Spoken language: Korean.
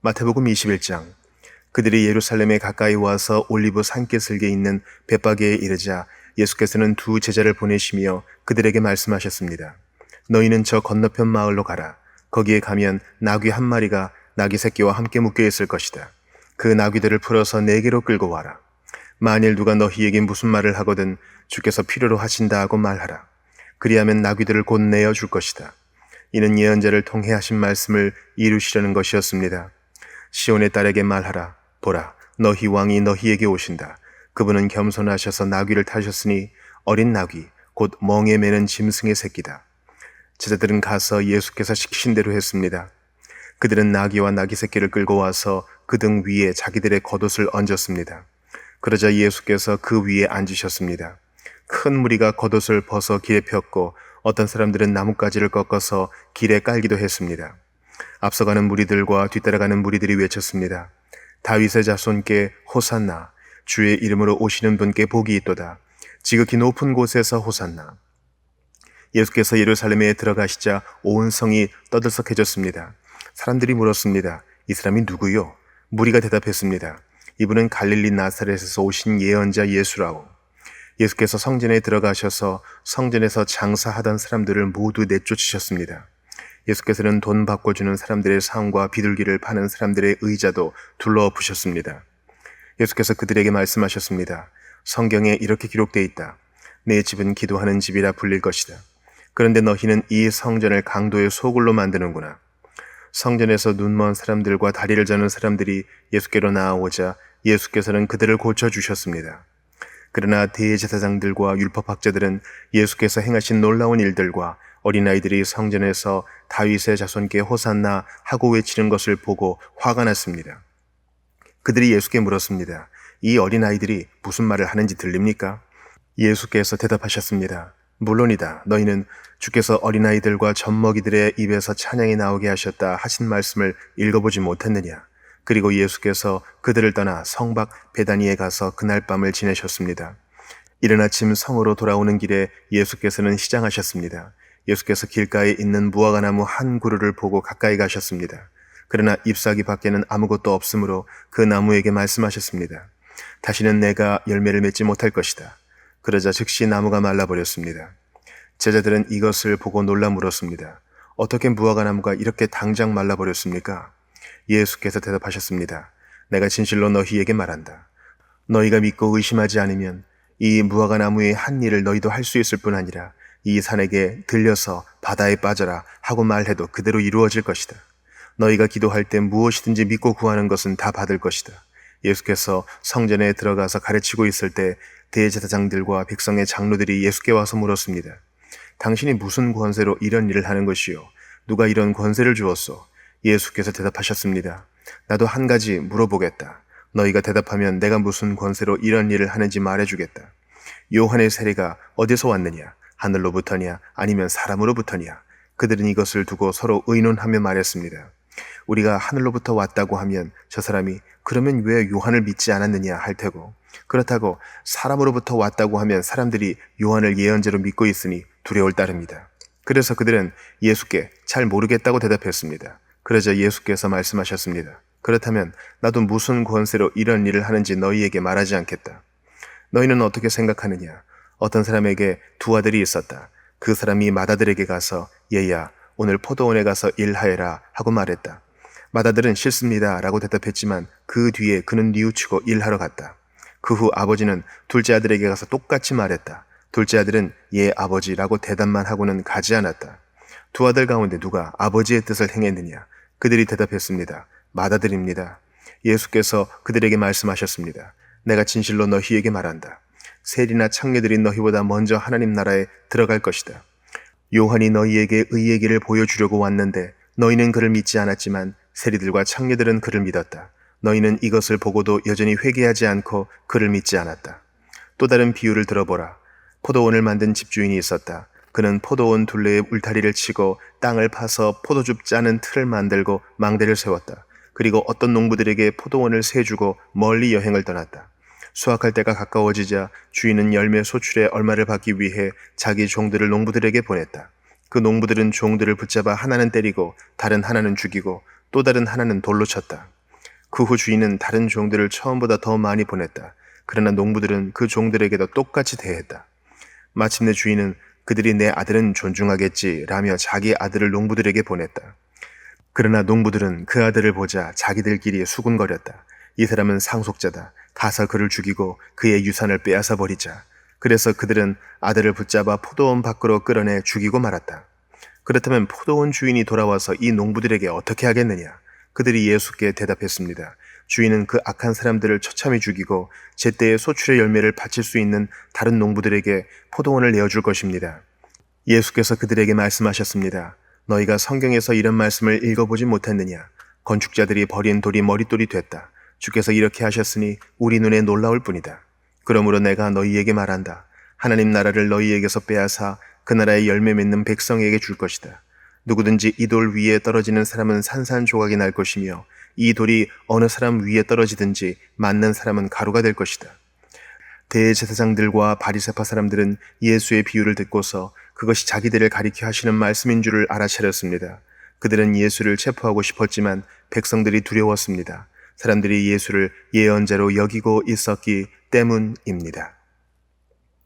마태복음 21장. 그들이 예루살렘에 가까이 와서 올리브 산기슭에 있는 벳바게에 이르자 예수께서는 두 제자를 보내시며 그들에게 말씀하셨습니다. 너희는 저 건너편 마을로 가라. 거기에 가면 나귀 한 마리가 나귀 새끼와 함께 묶여 있을 것이다. 그 나귀들을 풀어서 내게로 끌고 와라. 만일 누가 너희에게 무슨 말을 하거든 주께서 필요로 하신다 하고 말하라. 그리하면 나귀들을 곧 내어 줄 것이다. 이는 예언자를 통해 하신 말씀을 이루시려는 것이었습니다. 시온의 딸에게 말하라. 보라, 너희 왕이 너희에게 오신다. 그분은 겸손하셔서 나귀를 타셨으니 어린 나귀, 곧 멍에 매는 짐승의 새끼다. 제자들은 가서 예수께서 시키신 대로 했습니다. 그들은 나귀와 나귀 새끼를 끌고 와서 그 등 위에 자기들의 겉옷을 얹었습니다. 그러자 예수께서 그 위에 앉으셨습니다. 큰 무리가 겉옷을 벗어 길에 폈고 어떤 사람들은 나뭇가지를 꺾어서 길에 깔기도 했습니다. 앞서가는 무리들과 뒤따라가는 무리들이 외쳤습니다. 다윗의 자손께 호산나, 주의 이름으로 오시는 분께 복이 있도다. 지극히 높은 곳에서 호산나. 예수께서 예루살렘에 들어가시자 온 성이 떠들썩해졌습니다. 사람들이 물었습니다. 이 사람이 누구요? 무리가 대답했습니다. 이분은 갈릴리 나사렛에서 오신 예언자 예수라오. 예수께서 성전에 들어가셔서 성전에서 장사하던 사람들을 모두 내쫓으셨습니다. 예수께서는 돈 바꿔주는 사람들의 상과 비둘기를 파는 사람들의 의자도 둘러엎으셨습니다. 예수께서 그들에게 말씀하셨습니다. 성경에 이렇게 기록되어 있다. 내 집은 기도하는 집이라 불릴 것이다. 그런데 너희는 이 성전을 강도의 소굴로 만드는구나. 성전에서 눈먼 사람들과 다리를 저는 사람들이 예수께로 나아오자 예수께서는 그들을 고쳐주셨습니다. 그러나 대제사장들과 율법학자들은 예수께서 행하신 놀라운 일들과 어린아이들이 성전에서 다윗의 자손께 호산나 하고 외치는 것을 보고 화가 났습니다. 그들이 예수께 물었습니다. 이 어린아이들이 무슨 말을 하는지 들립니까? 예수께서 대답하셨습니다. 물론이다. 너희는 주께서 어린아이들과 젖먹이들의 입에서 찬양이 나오게 하셨다 하신 말씀을 읽어보지 못했느냐? 그리고 예수께서 그들을 떠나 성박 베다니에 가서 그날 밤을 지내셨습니다. 이른 아침 성으로 돌아오는 길에 예수께서는 시장하셨습니다. 예수께서 길가에 있는 무화과나무 한 그루를 보고 가까이 가셨습니다. 그러나 잎사귀 밖에는 아무것도 없으므로 그 나무에게 말씀하셨습니다. 다시는 내가 열매를 맺지 못할 것이다. 그러자 즉시 나무가 말라버렸습니다. 제자들은 이것을 보고 놀라 물었습니다. 어떻게 무화과나무가 이렇게 당장 말라버렸습니까? 예수께서 대답하셨습니다. 내가 진실로 너희에게 말한다. 너희가 믿고 의심하지 않으면 이 무화과나무의 한 일을 너희도 할 수 있을 뿐 아니라 이 산에게 들려서 바다에 빠져라 하고 말해도 그대로 이루어질 것이다. 너희가 기도할 때 무엇이든지 믿고 구하는 것은 다 받을 것이다. 예수께서 성전에 들어가서 가르치고 있을 때 대제사장들과 백성의 장로들이 예수께 와서 물었습니다. 당신이 무슨 권세로 이런 일을 하는 것이요? 누가 이런 권세를 주었소? 예수께서 대답하셨습니다. 나도 한 가지 물어보겠다. 너희가 대답하면 내가 무슨 권세로 이런 일을 하는지 말해주겠다. 요한의 세례가 어디서 왔느냐? 하늘로부터냐? 아니면 사람으로부터냐? 그들은 이것을 두고 서로 의논하며 말했습니다. 우리가 하늘로부터 왔다고 하면 저 사람이 그러면 왜 요한을 믿지 않았느냐 할 테고, 그렇다고 사람으로부터 왔다고 하면 사람들이 요한을 예언자로 믿고 있으니 두려울 따름이다. 그래서 그들은 예수께 잘 모르겠다고 대답했습니다. 그러자 예수께서 말씀하셨습니다. 그렇다면 나도 무슨 권세로 이런 일을 하는지 너희에게 말하지 않겠다. 너희는 어떻게 생각하느냐? 어떤 사람에게 두 아들이 있었다. 그 사람이 맏아들에게 가서 얘야 오늘 포도원에 가서 일하여라 하고 말했다. 맏아들은 싫습니다 라고 대답했지만 그 뒤에 그는 뉘우치고 일하러 갔다. 그 후 아버지는 둘째 아들에게 가서 똑같이 말했다. 둘째 아들은 예 아버지라고 대답만 하고는 가지 않았다. 두 아들 가운데 누가 아버지의 뜻을 행했느냐? 그들이 대답했습니다. 맏아들입니다. 예수께서 그들에게 말씀하셨습니다. 내가 진실로 너희에게 말한다. 세리나 창녀들이 너희보다 먼저 하나님 나라에 들어갈 것이다. 요한이 너희에게 의의 길을 보여주려고 왔는데 너희는 그를 믿지 않았지만 세리들과 창녀들은 그를 믿었다. 너희는 이것을 보고도 여전히 회개하지 않고 그를 믿지 않았다. 또 다른 비유를 들어보라. 포도원을 만든 집주인이 있었다. 그는 포도원 둘레에 울타리를 치고 땅을 파서 포도즙 짜는 틀을 만들고 망대를 세웠다. 그리고 어떤 농부들에게 포도원을 세주고 멀리 여행을 떠났다. 수확할 때가 가까워지자 주인은 열매 소출에 얼마를 받기 위해 자기 종들을 농부들에게 보냈다. 그 농부들은 종들을 붙잡아 하나는 때리고 다른 하나는 죽이고 또 다른 하나는 돌로 쳤다. 그 후 주인은 다른 종들을 처음보다 더 많이 보냈다. 그러나 농부들은 그 종들에게도 똑같이 대했다. 마침내 주인은 그들이 내 아들은 존중하겠지 라며 자기 아들을 농부들에게 보냈다. 그러나 농부들은 그 아들을 보자 자기들끼리 수군거렸다. 이 사람은 상속자다. 가서 그를 죽이고 그의 유산을 빼앗아 버리자. 그래서 그들은 아들을 붙잡아 포도원 밖으로 끌어내 죽이고 말았다. 그렇다면 포도원 주인이 돌아와서 이 농부들에게 어떻게 하겠느냐? 그들이 예수께 대답했습니다. 주인은 그 악한 사람들을 처참히 죽이고 제때에 소출의 열매를 바칠 수 있는 다른 농부들에게 포도원을 내어줄 것입니다. 예수께서 그들에게 말씀하셨습니다. 너희가 성경에서 이런 말씀을 읽어보지 못했느냐? 건축자들이 버린 돌이 머릿돌이 됐다. 주께서 이렇게 하셨으니 우리 눈에 놀라울 뿐이다. 그러므로 내가 너희에게 말한다. 하나님 나라를 너희에게서 빼앗아 그 나라의 열매 맺는 백성에게 줄 것이다. 누구든지 이 돌 위에 떨어지는 사람은 산산조각이 날 것이며 이 돌이 어느 사람 위에 떨어지든지 맞는 사람은 가루가 될 것이다. 대제사장들과 바리새파 사람들은 예수의 비유를 듣고서 그것이 자기들을 가리켜 하시는 말씀인 줄을 알아차렸습니다. 그들은 예수를 체포하고 싶었지만 백성들이 두려웠습니다. 사람들이 예수를 예언자로 여기고 있었기 때문입니다.